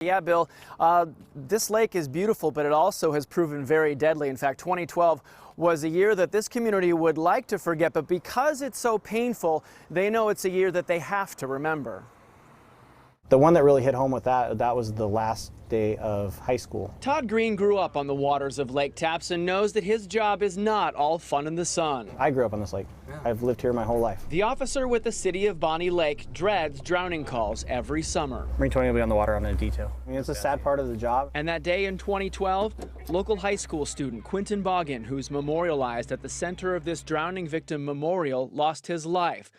Yeah, Bill, this lake is beautiful, but it also has proven very deadly. In fact, 2012 was a year that this community would like to forget, but because it's so painful, they know it's a year that they have to remember. The one that really hit home with that was the last day of high school. Todd Green grew up on the waters of Lake Tapps and knows that his job is not all fun in the sun. I grew up on this lake. I've lived here my whole life. The officer with the city of Bonnie Lake dreads drowning calls every summer. Marine 20 will be on the water on a detail. I mean, it's a sad part of the job. And that day in 2012, local high school student Quentin Boggin, who's memorialized at the center of this drowning victim memorial, lost his life.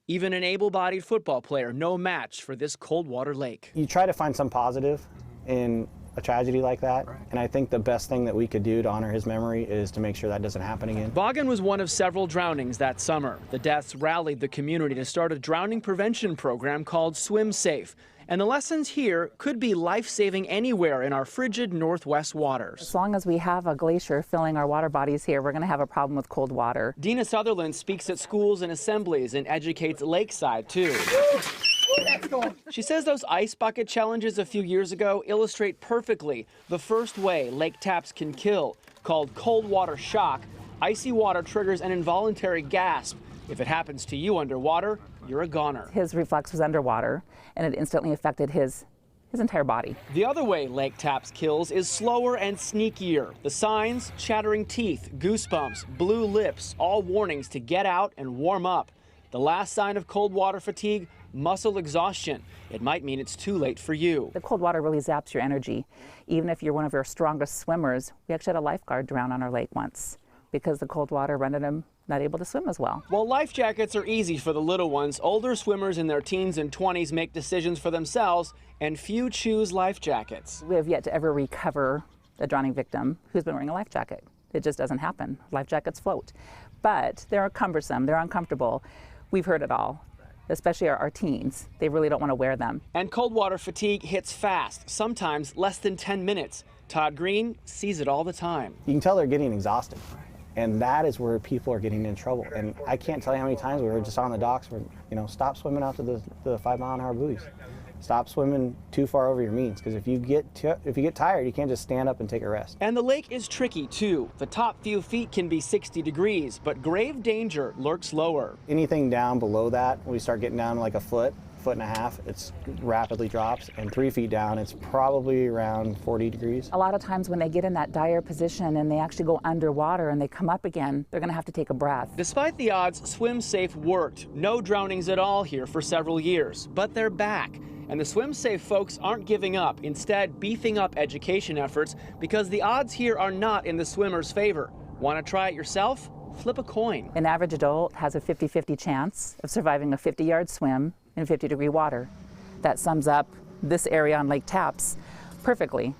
Even an able-bodied football player, no match for this cold water lake. You try to find some positive in a tragedy like that, and I think the best thing that we could do to honor his memory is to make sure that doesn't happen again. Boggin was one of several drownings that summer. The deaths rallied the community to start a drowning prevention program called Swim Safe. And the lessons here could be life-saving anywhere in our frigid Northwest waters. As long as we have a glacier filling our water bodies here, we're going to have a problem with cold water. Dina Sutherland speaks at schools and assemblies and educates Lakeside, too. She says those ice bucket challenges a few years ago illustrate perfectly the first way Lake Tapps can kill. Called cold water shock, icy water triggers an involuntary gasp. If it happens to you underwater, you're a goner. His reflex was underwater, and it instantly affected his entire body. The other way Lake Tapps kills is slower and sneakier. The signs: chattering teeth, goosebumps, blue lips, all warnings to get out and warm up. The last sign of cold water fatigue: muscle exhaustion. It might mean it's too late for you. The cold water really zaps your energy. Even if you're one of our strongest swimmers, we actually had a lifeguard drown on our lake once because the cold water rendered him not able to swim as well. While life jackets are easy for the little ones, older swimmers in their teens and 20s make decisions for themselves, and few choose life jackets. We have yet to ever recover a drowning victim who's been wearing a life jacket. It just doesn't happen. Life jackets float. But they're cumbersome, they're uncomfortable. We've heard it all, especially our teens. They really don't want to wear them. And cold water fatigue hits fast, sometimes less than 10 minutes. Todd Green sees it all the time. You can tell they're getting exhausted. And that is where people are getting in trouble. And I can't tell you how many times we were just on the docks where, stop swimming out to the 5-mile-an-hour buoys. Stop swimming too far over your means, because if you get tired, you can't just stand up and take a rest. And the lake is tricky too. The top few feet can be 60 degrees, but grave danger lurks lower. Anything down below that, when we start getting down like a foot and a half, it rapidly drops, and 3 feet down, it's probably around 40 degrees. A lot of times when they get in that dire position and they actually go underwater and they come up again, they're going to have to take a breath. Despite the odds, Swim Safe worked. No drownings at all here for several years, but they're back. And the Swim Safe folks aren't giving up, instead beefing up education efforts, because the odds here are not in the swimmers' favor. Want to try it yourself? Flip a coin. An average adult has a 50-50 chance of surviving a 50-yard swim in 50-degree water. That sums up this area on Lake Tapps perfectly.